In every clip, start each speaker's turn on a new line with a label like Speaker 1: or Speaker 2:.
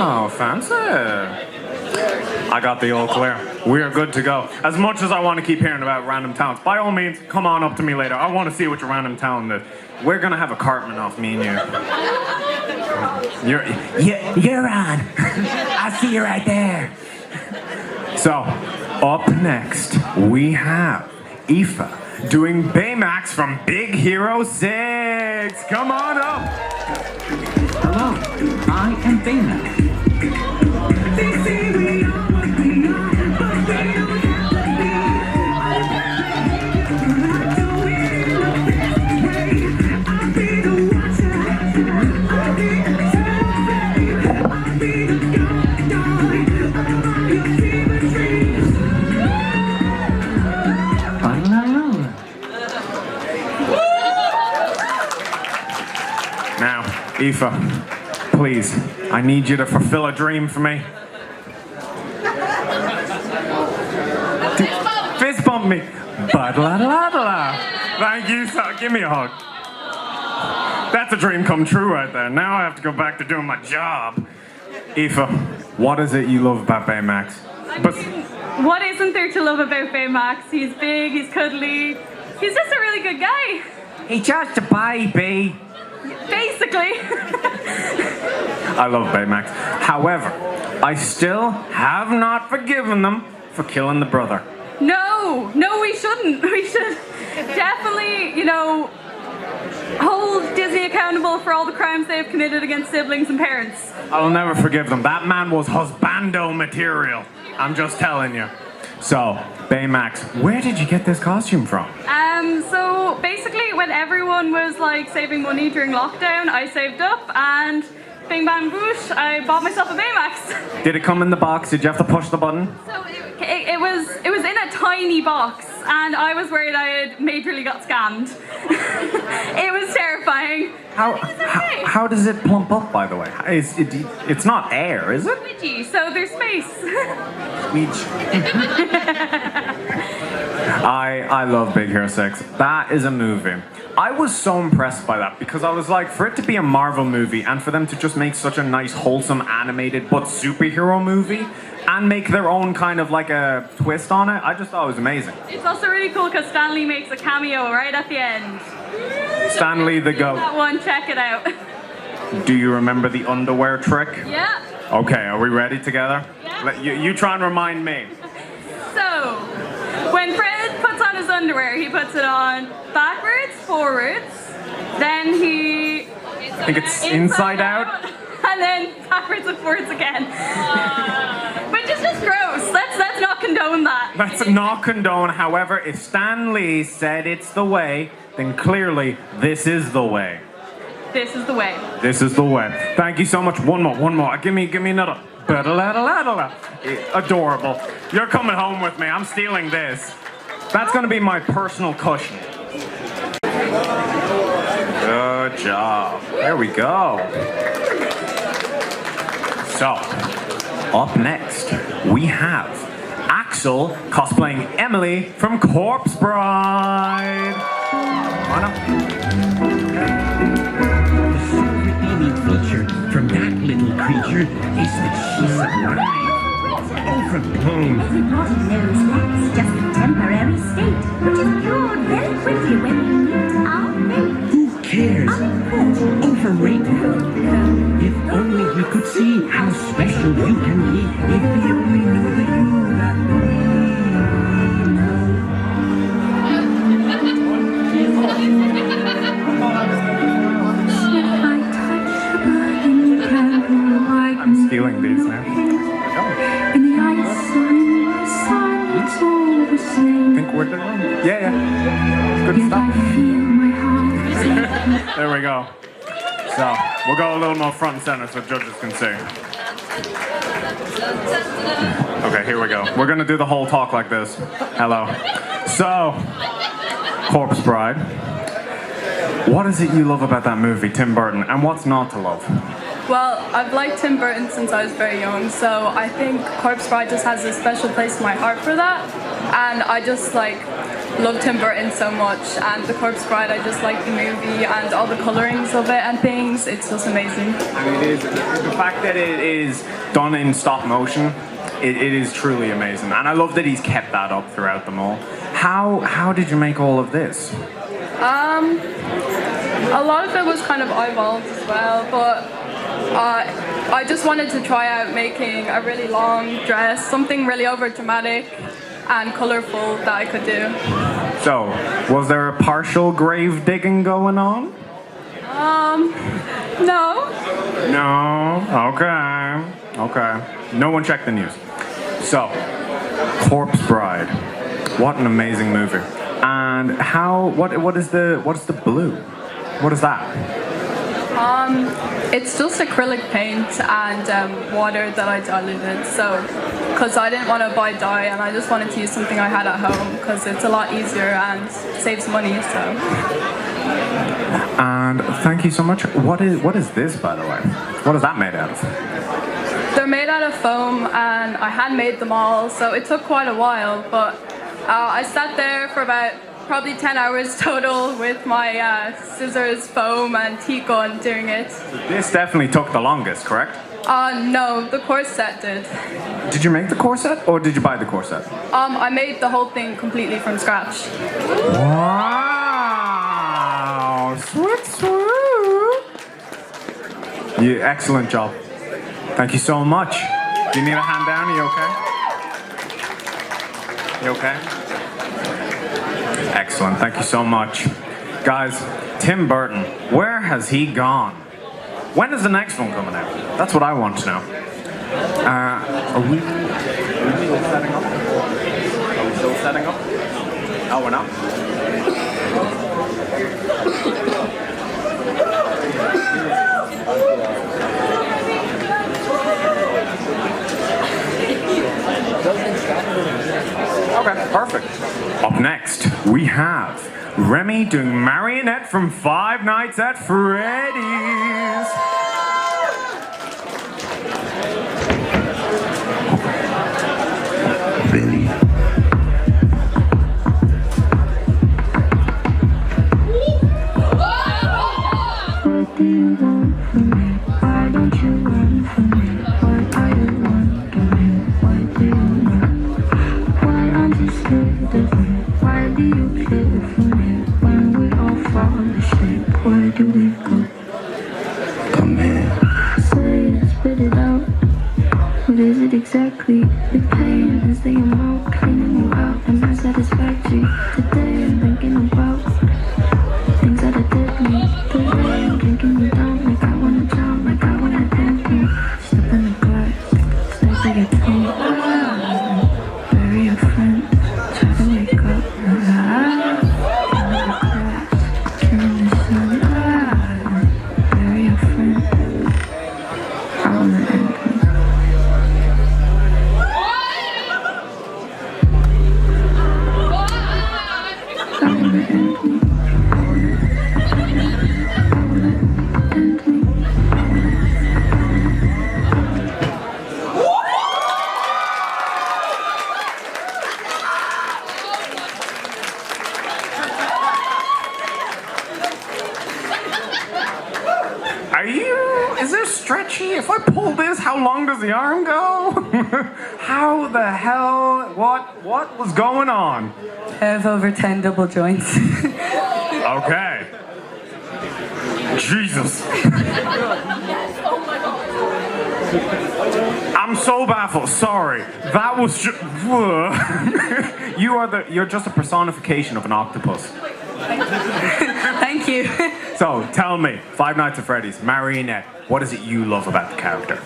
Speaker 1: Oh, fancy. I got the all clear. We are good to go. As much as I want to keep hearing about random talents, by all means, come on up to me later. I want to see what your random talent is. We're gonna have a Cartman off, me and you. You're on. I see you right there. So, up next, we have Aoife doing Baymax from Big Hero 6. Come on up.
Speaker 2: Hello, I am Baymax.
Speaker 1: Now, Aoife, please, I need you to fulfill a dream for me. Fist bump me. Ba-da-la-la-la. Thank you, so give me a hug. That's a dream come true right there. Now I have to go back to doing my job. Aoife, what is it you love about Baymax? But
Speaker 3: what isn't there to love about Baymax? He's big, he's cuddly, he's just a really good guy.
Speaker 2: He's just a baby.
Speaker 3: Basically.
Speaker 1: I love Baymax. However, I still have not forgiven them for killing the brother.
Speaker 3: No, we shouldn't. We should definitely, hold Disney accountable for all the crimes they've committed against siblings and parents.
Speaker 1: I'll never forgive them. That man was husbando material. I'm just telling you. So, Baymax, where did you get this costume from?
Speaker 3: So basically when everyone was saving money during lockdown, I saved up and bing bang boosh, I bought myself a Baymax.
Speaker 1: Did it come in the box? Did you have to push the button?
Speaker 3: So it was in a tiny box and I was worried I had majorly got scammed. It was terrifying.
Speaker 1: How does it plump up, by the way? It's not air, is it?
Speaker 3: Squidgy, so there's space.
Speaker 1: I love Big Hero 6. That is a movie. I was so impressed by that because I was like, for it to be a Marvel movie and for them to just make such a nice, wholesome, animated but superhero movie and make their own kind of a twist on it, I just thought it was amazing.
Speaker 3: It's also really cool because Stanley makes a cameo right at the end.
Speaker 1: Stanley the Goat.
Speaker 3: That one, check it out.
Speaker 1: Do you remember the underwear trick?
Speaker 3: Yeah.
Speaker 1: Okay, are we ready together?
Speaker 3: Yeah.
Speaker 1: You try and remind me.
Speaker 3: So, when Fred puts on his underwear, he puts it on backwards, forwards, then he...
Speaker 1: I think it's inside out.
Speaker 3: And then backwards and forwards again. Which is just gross. Let's not condone that.
Speaker 1: Let's not condone. However, if Stan Lee said it's the way, then clearly this is the way.
Speaker 3: This is the way.
Speaker 1: This is the way. Thank you so much. One more. Give me another. Adorable. You're coming home with me. I'm stealing this. That's going to be my personal cushion. Good job. There we go. So, up next, we have Axel cosplaying Emily from Corpse Bride. Come on up.
Speaker 4: Feature from that little creature is that she's alive. Overblown.
Speaker 5: Everybody knows that's just a temporary state, which is cured very quickly when we meet our fate.
Speaker 4: Who cares? Overrated. If only you could see how special you can be if you only knew the you that we
Speaker 1: I'm stealing these now.
Speaker 5: In the ice and the silence all the same.
Speaker 1: Think we're done? Yeah. Good
Speaker 5: Yet I
Speaker 1: stuff.
Speaker 5: feel my heart.
Speaker 1: There we go. So, we'll go a little more front and center so judges can see. Okay, here we go. We're gonna do the whole talk like this. Hello. So, Corpse Bride. What is it you love about that movie, Tim Burton, and what's not to love?
Speaker 6: Well, I've liked Tim Burton since I was very young, so I think Corpse Bride just has a special place in my heart for that. And I just love Tim Burton so much, and The Corpse Bride, I just like the movie and all the colorings of it and things. It's just amazing.
Speaker 1: And it is the fact that it is done in stop motion. It is truly amazing, and I love that he's kept that up throughout them all. How did you make all of this?
Speaker 6: A lot of it was kind of eyeballs as well, but I just wanted to try out making a really long dress, something really over dramatic and colorful that I could do.
Speaker 1: So, was there a partial grave digging going on?
Speaker 6: No.
Speaker 1: No. Okay. No one checked the news. So, Corpse Bride. What an amazing movie. And what is the blue? What is that?
Speaker 6: It's just acrylic paint and water that I diluted. So, because I didn't want to buy dye and I just wanted to use something I had at home because it's a lot easier and saves money. So.
Speaker 1: And thank you so much. What is this, by the way? What is that made out of?
Speaker 6: They're made out of foam, and I hand made them all, so it took quite a while. But I sat there for about probably 10 hours total with my scissors, foam, and heat gun doing it.
Speaker 1: This definitely took the longest, correct?
Speaker 6: No, the corset did.
Speaker 1: Did you make the corset, or did you buy the corset?
Speaker 6: I made the whole thing completely from scratch.
Speaker 1: Wow! Swoop, swoop! Yeah, excellent job. Thank you so much. Do you need a hand down? Are you okay? You okay? Excellent. Thank you so much. Guys, Tim Burton, where has he gone? When is the next one coming out? That's what I want to know. Are we still setting up? Are we still setting up? No, we're not. Okay, perfect. Up next, we have Remi doing Marionette from Five Nights at Freddy's.
Speaker 4: Billy. What do you want from me? Why don't you run from me? What are you wondering? What do you know? Why aren't you scared of me? Why do you care for me? When we all fall asleep, where do we go? Come here. Say it, spit it out. What is it exactly? The pain is the amount cleaning you out. Am I satisfactory? Today I'm thinking about things that I did me. Today I'm drinking you down like I wanna drown, like I wanna dance me. Step in the glass, step like a tongue. Bury a friend, try to wake up. Turn the sun. Bury a friend. I wanna end me.
Speaker 1: Is this stretchy? If I pull this, how long does the arm go? How the hell? What was going on?
Speaker 7: I have over 10 double joints.
Speaker 1: Okay. Jesus. I'm so baffled. Sorry. That was just. You're just a personification of an octopus.
Speaker 7: Thank you.
Speaker 1: So tell me, Five Nights at Freddy's, Marionette. What is it you love about the character?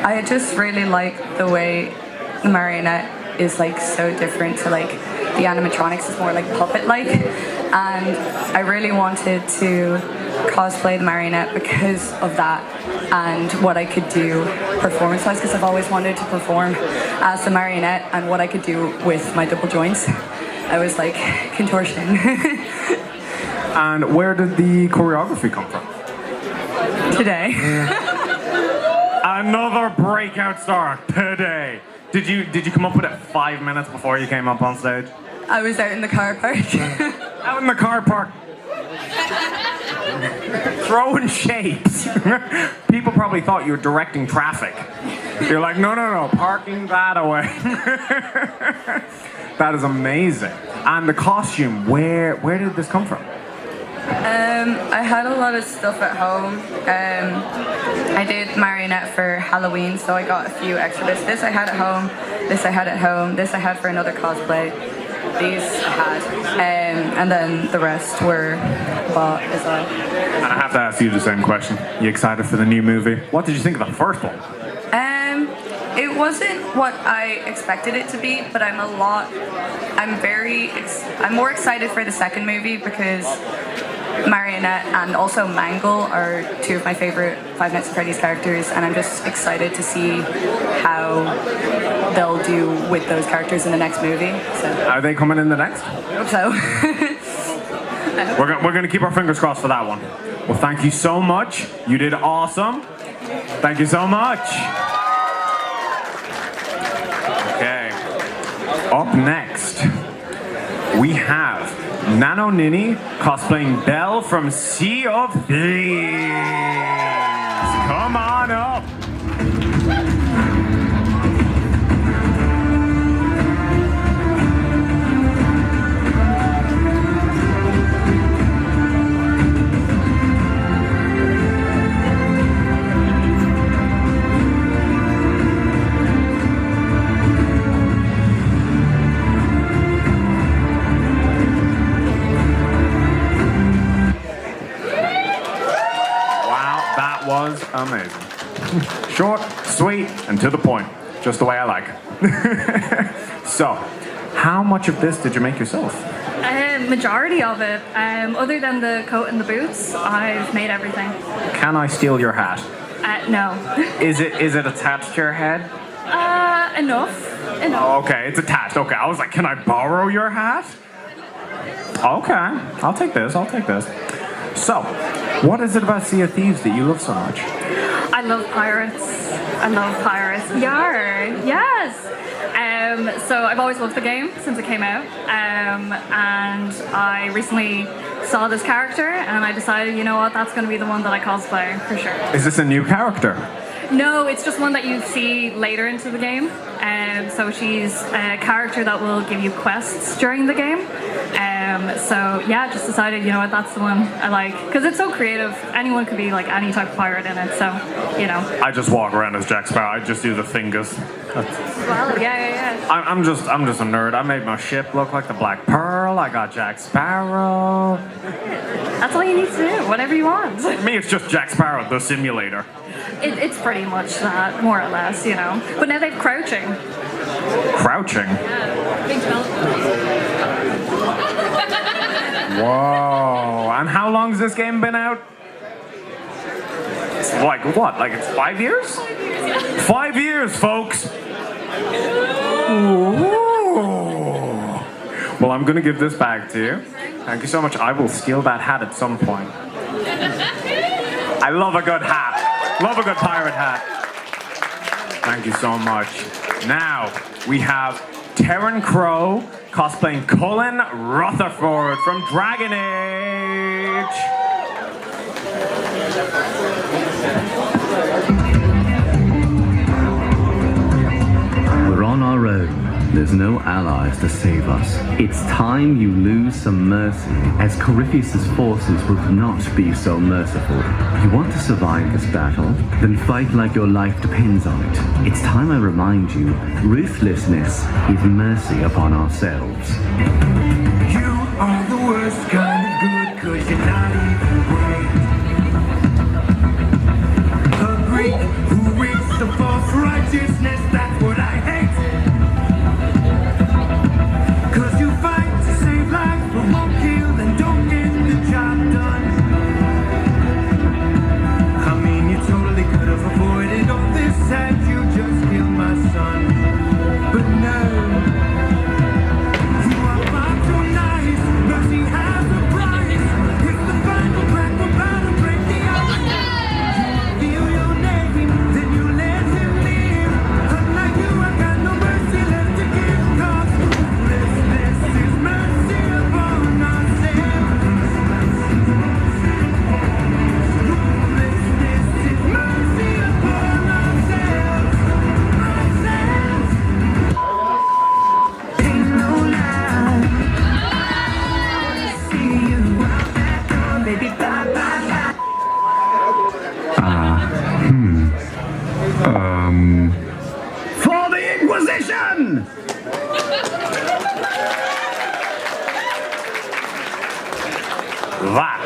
Speaker 7: I just really like the way the Marionette is like so different to like the animatronics is more like puppet-like, and I really wanted to cosplay the Marionette because of that and what I could do performance-wise, because I've always wanted to perform as the Marionette and what I could do with my double joints. I was like contortion.
Speaker 1: And where did the choreography come from?
Speaker 7: Today.
Speaker 1: Another breakout star today. Did you come up with it 5 minutes before you came up on stage?
Speaker 7: I was out in the car park.
Speaker 1: Out in the car park. Throwing shapes. People probably thought you were directing traffic. You're like, no, parking that away. That is amazing. And the costume, where did this come from?
Speaker 7: I had a lot of stuff at home. I did Marionette for Halloween, so I got a few extra bits. This I had at home, this I had at home, this I had for another cosplay. These I had, and then the rest were bought as well.
Speaker 1: And I have to ask you the same question. You excited for the new movie? What did you think of the first one?
Speaker 7: It wasn't what I expected it to be, but I'm more excited for the second movie because Marionette and also Mangle are two of my favorite Five Nights at Freddy's characters, and I'm just excited to see how they'll do with those characters in the next movie. So.
Speaker 1: Are they coming in the next?
Speaker 7: I hope so.
Speaker 1: We're going to keep our fingers crossed for that one. Well, thank you so much. You did awesome. Thank you so much. Okay. Up next, we have Nanonini cosplaying Belle from Sea of Thieves. Come on up. Was amazing. Short, sweet, and to the point. Just the way I like it. So, how much of this did you make yourself?
Speaker 3: Majority of it. Other than the coat and the boots, I've made everything.
Speaker 1: Can I steal your hat?
Speaker 3: No.
Speaker 1: Is it attached to your head?
Speaker 3: Enough.
Speaker 1: Oh, okay, it's attached. Okay, I was like, can I borrow your hat? Okay, I'll take this. So, what is it about Sea of Thieves that you love so much?
Speaker 3: I love pirates. Yar, yes. So I've always loved the game since it came out. And I recently saw this character and I decided, you know what, that's going to be the one that I cosplay for sure.
Speaker 1: Is this a new character?
Speaker 3: No, it's just one that you see later into the game. So she's a character that will give you quests during the game. So yeah, just decided, you know what, that's the one I like. Because it's so creative. Anyone could be like any type of pirate in it, so, you know.
Speaker 1: I just walk around as Jack Sparrow. I just do the fingers.
Speaker 3: Well, yeah.
Speaker 1: I'm just a nerd. I made my ship look like the Black Pearl. I got Jack Sparrow.
Speaker 3: That's all you need to do, whatever you want.
Speaker 1: For me, it's just Jack Sparrow, the simulator.
Speaker 3: It's pretty much that, more or less, you know. But now they've crouching.
Speaker 1: Crouching?
Speaker 3: Big development.
Speaker 1: Whoa. And how long's this game been out? It's like what? Like it's 5 years?
Speaker 3: 5 years, yeah.
Speaker 1: 5 years, folks. Ooh. Well, I'm going to give this back to you. Thank you so much. I will steal that hat at some point. I love a good hat. Love a good pirate hat. Thank you so much. Now, we have Teyrncrow cosplaying Cullen Rutherford from Dragon Age.
Speaker 8: We're on our own. There's no allies to save us. It's time you lose some mercy, as Corypheus' forces will not be so merciful. You want to survive this battle? Then fight like your life depends on it. It's time I remind you, ruthlessness is mercy upon ourselves.
Speaker 9: You are the worst kind of good, 'cause you're not even great. A Greek who reads the false righteousness, that's what I hate. Like you
Speaker 8: For the Inquisition!
Speaker 1: That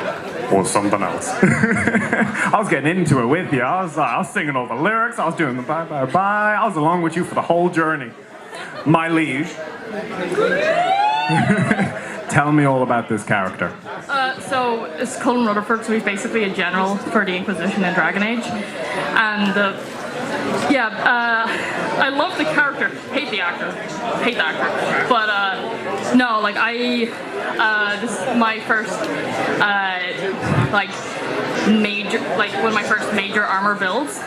Speaker 1: was something else. I was getting into it with you. I was singing all the lyrics. I was doing the bye bye bye. I was along with you for the whole journey. My liege. Tell me all about this character.
Speaker 3: So it's Cullen Rutherford, so he's basically a general for the Inquisition in Dragon Age. And I love the character. Hate the actor. But no, like this is my first one of my first major armor builds.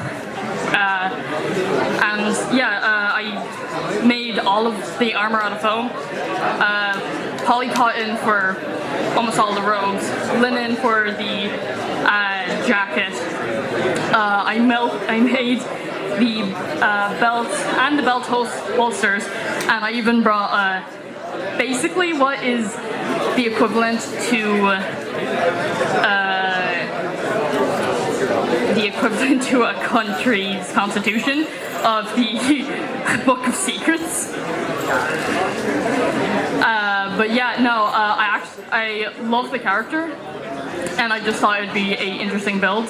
Speaker 3: I made all of the armor out of foam. Polycotton for almost all the robes, linen for the jacket. I made the belt and the belt holsters, and I even brought basically what is the equivalent to a country's constitution of the Book of Secrets. I love the character, and I just thought it would be an interesting build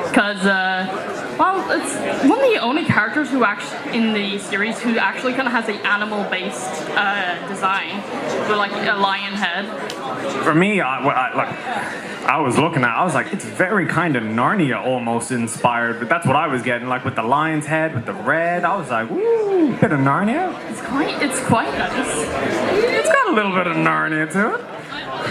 Speaker 3: because, it's one of the only characters who in the series who actually kind of has an animal-based design with like a lion head.
Speaker 1: For me, I was looking at it, I was like, it's very kind of Narnia almost inspired, but that's what I was getting, like with the lion's head, with the red. I was like, woo, bit of Narnia.
Speaker 3: It's quite nice.
Speaker 1: It's got a little bit of Narnia to it.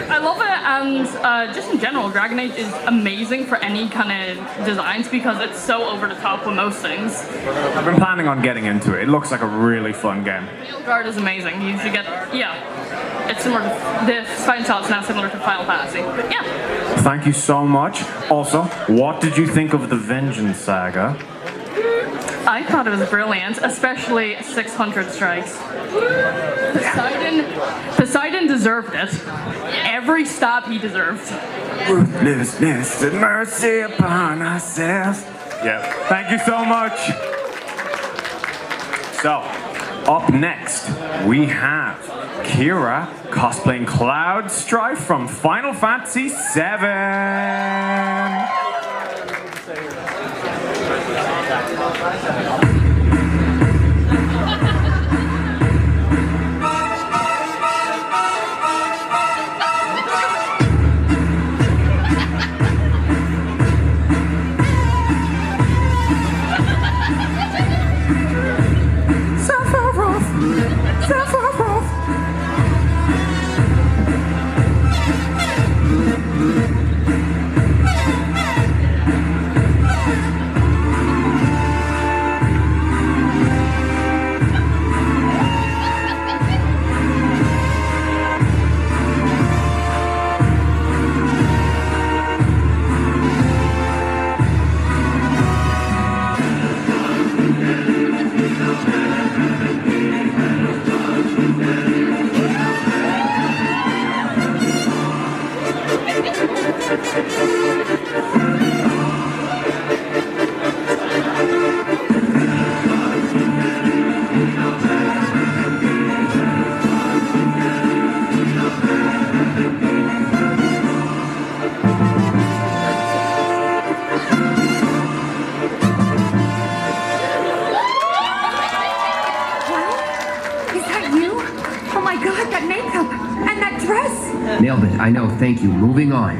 Speaker 3: I love it, and just in general, Dragon Age is amazing for any kind of designs because it's so over the top with most things.
Speaker 1: I've been planning on getting into it. It looks like a really fun game.
Speaker 3: Field Guard is amazing. You should get, it's similar to, the fighting style is now similar to Final Fantasy. But yeah.
Speaker 1: Thank you so much. Also, what did you think of the Vengeance Saga?
Speaker 3: I thought it was brilliant, especially 600 strikes. Poseidon deserved it. Every stab he deserved.
Speaker 1: Ruthlessness and mercy upon ourselves. Yeah, thank you so much. So, up next, we have Ciara cosplaying Cloud Strife from Final Fantasy VII.
Speaker 10: Nailed it. I know. Thank you. Moving on.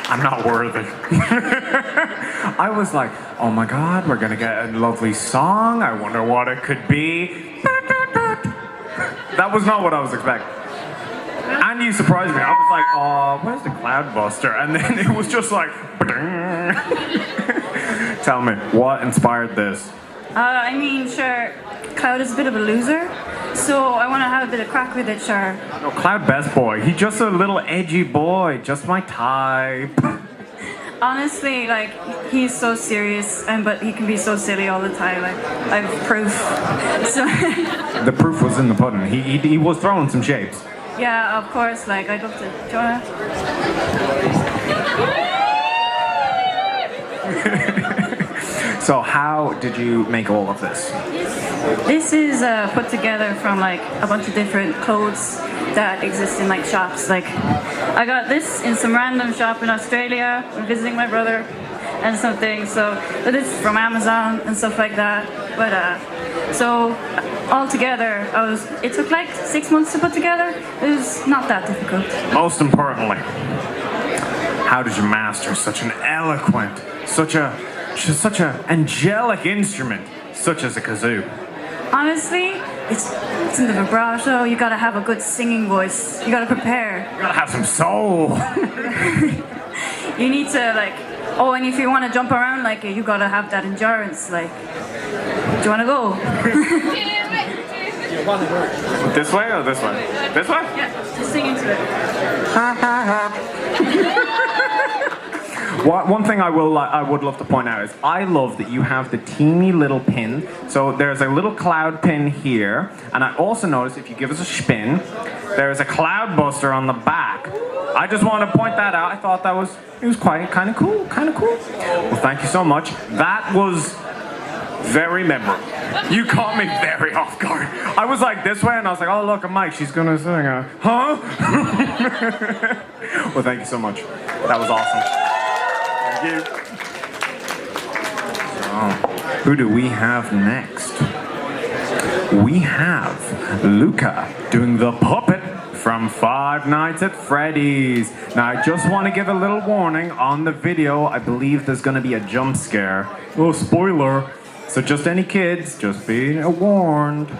Speaker 1: I'm not worthy. I was like, oh my god, we're gonna get a lovely song. I wonder what it could be. That was not what I was expecting. And you surprised me. I was like, oh, where's the Cloudbuster? And then it was just like, tell me, what inspired this?
Speaker 11: I mean, sure, Cloud is a bit of a loser, so I want to have a bit of crack with it, sure.
Speaker 1: No, Cloud best boy. He's just a little edgy boy, just my type.
Speaker 11: Honestly, like, he's so serious, but he can be so silly all the time. Like, I have proof. So
Speaker 1: the proof was in the pudding. He was throwing some shapes.
Speaker 11: Yeah, of course. Like, I'd love to join it.
Speaker 1: So how did you make all of this?
Speaker 11: This is put together from like a bunch of different clothes that exist in like shops. Like, I got this in some random shop in Australia when visiting my brother and something. So this is from Amazon and stuff like that. But so all together, it took like 6 months to put together. It was not that difficult.
Speaker 1: Most importantly, how did you master such an eloquent, such a angelic instrument, such as a kazoo?
Speaker 11: Honestly, it's in the vibrato. You gotta have a good singing voice. You gotta prepare.
Speaker 1: You gotta have some soul.
Speaker 11: You need to like. Oh, and if you want to jump around like it, you gotta have that endurance. Like, do you want to go?
Speaker 1: This way or this way? This way?
Speaker 11: Yeah, just sing into it.
Speaker 1: One thing I would love to point out is I love that you have the teeny little pin. So there's a little cloud pin here, and I also noticed if you give us a spin, there's a cloud buster on the back. I just want to point that out. I thought it was quite kind of cool. Well, thank you so much. That was very memorable. You caught me very off guard. I was like this way, and I was like, oh look, a mic. She's gonna sing. Huh? Well, thank you so much. That was awesome. Thank you. So, who do we have next? We have Luka doing the puppet from Five Nights at Freddy's. Now, I just want to give a little warning on the video. I believe there's going to be a jump scare. Oh, spoiler. So just any kids, just be warned.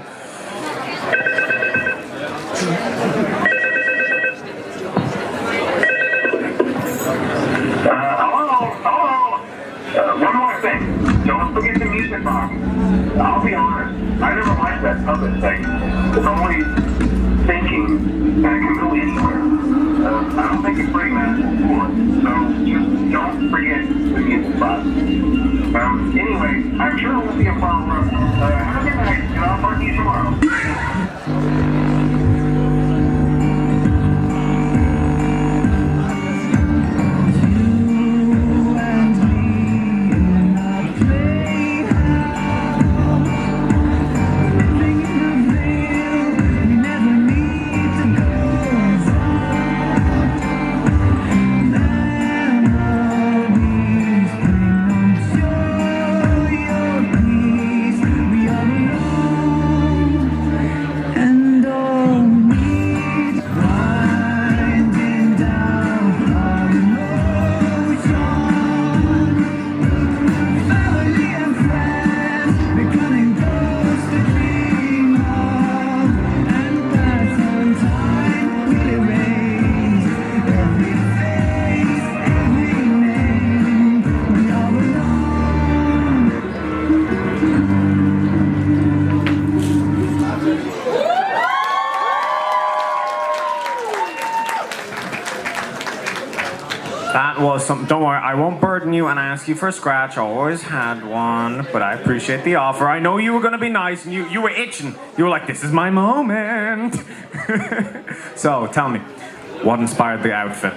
Speaker 12: One more thing. Don't forget the music box. I'll be honest. I never liked that puppet thing. It's only thinking that it can go anywhere. I don't think it's bring that forward. So just don't forget the music box. Anyway, I'm sure it won't be a problem. Have a good night, and I'll talk to you tomorrow.
Speaker 1: Don't worry, I won't burden you and ask you for a scratch. I always had one, but I appreciate the offer. I know you were going to be nice, and you were itching. You were like, this is my moment. So, tell me, what inspired the outfit?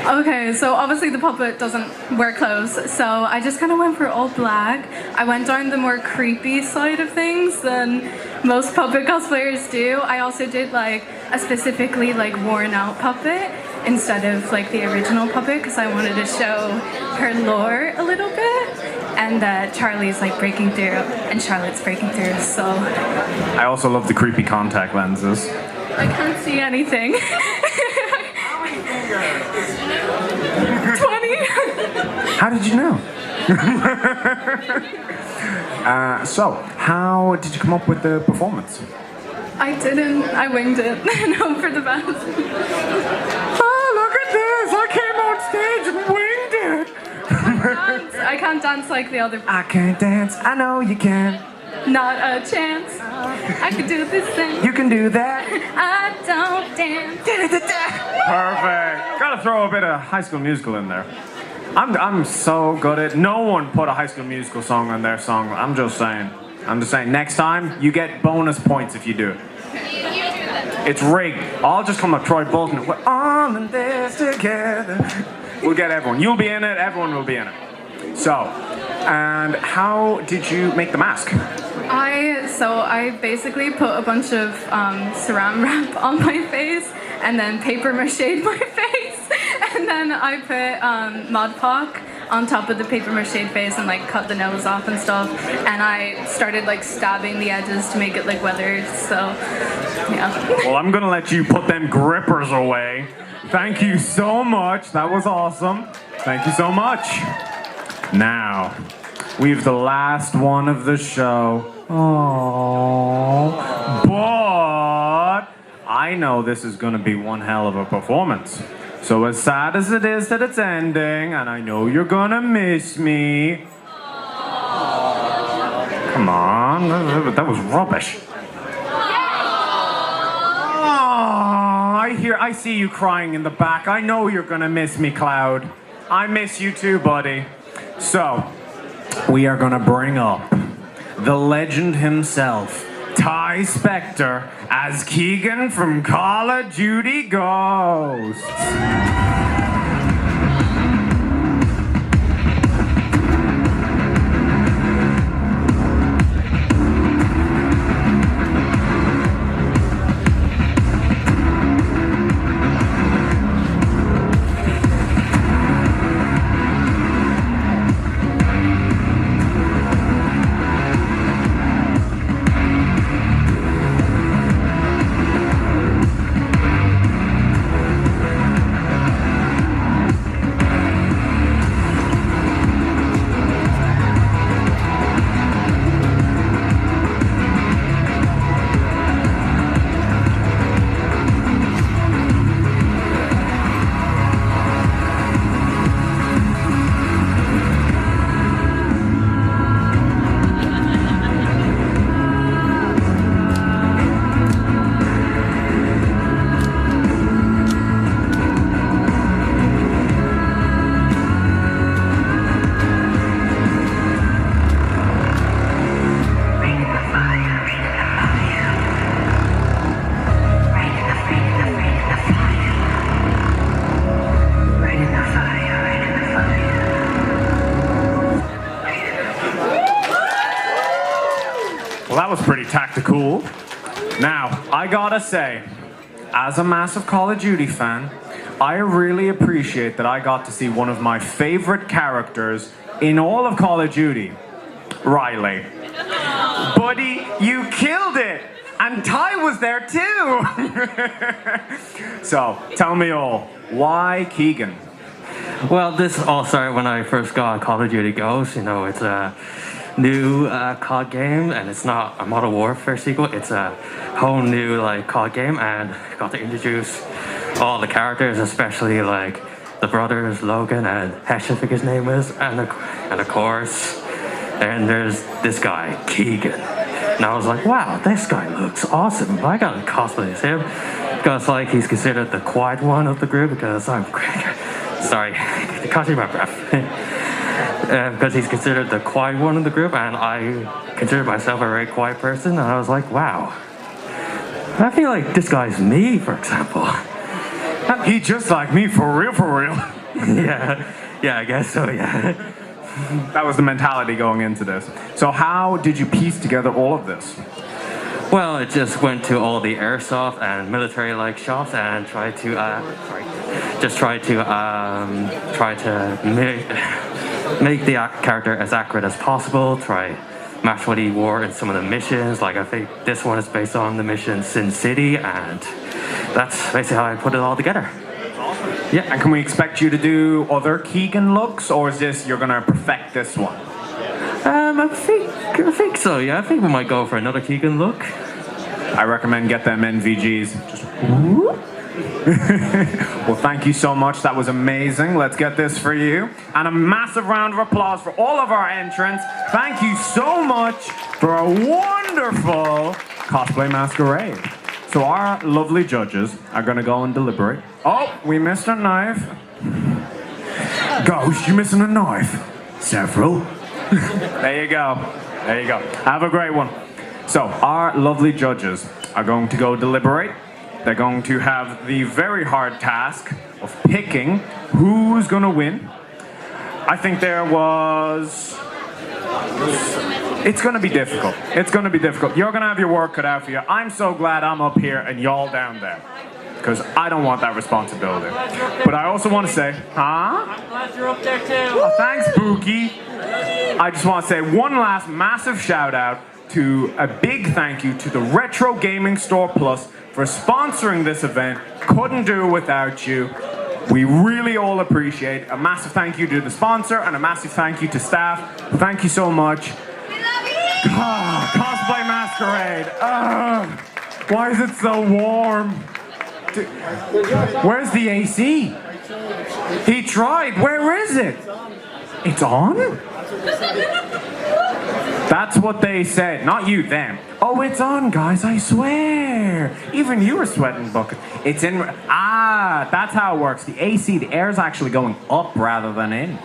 Speaker 6: Okay, so obviously the puppet doesn't wear clothes, so I just kind of went for all black. I went down the more creepy side of things than most puppet cosplayers do. I also did like a specifically like worn out puppet instead of like the original puppet because I wanted to show her lore a little bit, and that Charlie's like breaking through and Charlotte's breaking through, so.
Speaker 1: I also love the creepy contact lenses.
Speaker 6: I can't see anything. 20.
Speaker 1: How did you know? So, how did you come up with the performance?
Speaker 6: I didn't. I winged it. No, for the best.
Speaker 1: Oh, look at this! I came on stage and winged it!
Speaker 6: I can't dance like the other.
Speaker 1: I can't dance. I know you can.
Speaker 6: Not a chance. I could do this thing.
Speaker 1: You can do that.
Speaker 6: I don't dance.
Speaker 1: Perfect. Gotta throw a bit of High School Musical in there. I'm so good at. No one put a High School Musical song on their song. I'm just saying. Next time, you get bonus points if you do it. It's rigged. I'll just come up Troy Bolton. We're all in this together. We'll get everyone. You'll be in it. Everyone will be in it. So, and how did you make the mask?
Speaker 6: I basically put a bunch of saran wrap on my face and then paper mache'd my face, and then I put Mod Podge on top of the paper mache face and like cut the nose off and stuff, and I started like stabbing the edges to make it like weathered. So yeah.
Speaker 1: Well, I'm gonna let you put them grippers away. Thank you so much. That was awesome. Thank you so much. Now, we've the last one of the show. Oh, but I know this is gonna be one hell of a performance. So as sad as it is that it's ending, and I know you're gonna miss me. Come on, that was rubbish. I see you crying in the back. I know you're gonna miss me, Cloud. I miss you too, buddy. So, we are gonna bring up the legend himself, Spectre, as Keegan from Call of Duty Ghosts. That was pretty tactical. Now, I gotta say, as a massive Call of Duty fan, I really appreciate that I got to see one of my favorite characters in all of Call of Duty, Riley. Buddy, you killed it! And Ty was there too! So, tell me all, why Keegan?
Speaker 13: Well, this all started when I first got Call of Duty Ghosts. You know, it's a new COD game, and it's not a Modern Warfare sequel. It's a whole new COD game, and got to introduce all the characters, especially like the brothers Logan and Hesh, I think his name is, and of course, and there's this guy Keegan. And I was like, wow, this guy looks awesome. I gotta cosplay as him because he's considered the quiet one of the group because I'm sorry, catching my breath. Because he's considered the quiet one in the group, and I consider myself a very quiet person, and I was like, wow, I feel like this guy's me, for example.
Speaker 1: He just like me, for real, for real.
Speaker 13: yeah, I guess so, yeah.
Speaker 1: That was the mentality going into this. So how did you piece together all of this?
Speaker 13: Well, it just went to all the airsoft and military-like shops and tried to make the character as accurate as possible, try match what he wore in some of the missions. Like I think this one is based on the mission Sin City, and that's basically how I put it all together.
Speaker 1: Awesome. Yeah, and can we expect you to do other Keegan looks, or is this you're gonna perfect this one?
Speaker 13: I think so, yeah. I think we might go for another Keegan look.
Speaker 1: I recommend get them NVGs. Just well, thank you so much. That was amazing. Let's get this for you. And a massive round of applause for all of our entrants. Thank you so much for a wonderful Cosplay Masquerade. So our lovely judges are going to go and deliberate. Oh, we missed a knife. Ghost, you missing a knife? Several. There you go. There you go. Have a great one. So our lovely judges are going to go deliberate. they're going to have the very hard task of picking who's going to win. I think it's going to be difficult. It's going to be difficult. You're going to have your work cut out for you. I'm so glad I'm up here and y'all down there, because I don't want that responsibility. But I also want to say,
Speaker 14: I'm glad you're up there too.
Speaker 1: Oh, thanks, Pookie. I just want to say one last massive shout out to a big thank you to the Retro Gaming Store Plus for sponsoring this event. Couldn't do it without you. We really all appreciate it. A massive thank you to the sponsor and a massive thank you to staff. Thank you so much. Cosplay Masquerade. Why is it so warm? Where's the AC? He tried. Where is it? It's on? That's what they said. Not you, them. Oh, it's on, guys. I swear. Even you were sweating buckets. It's in. That's how it works. The AC, the air's actually going up rather than in.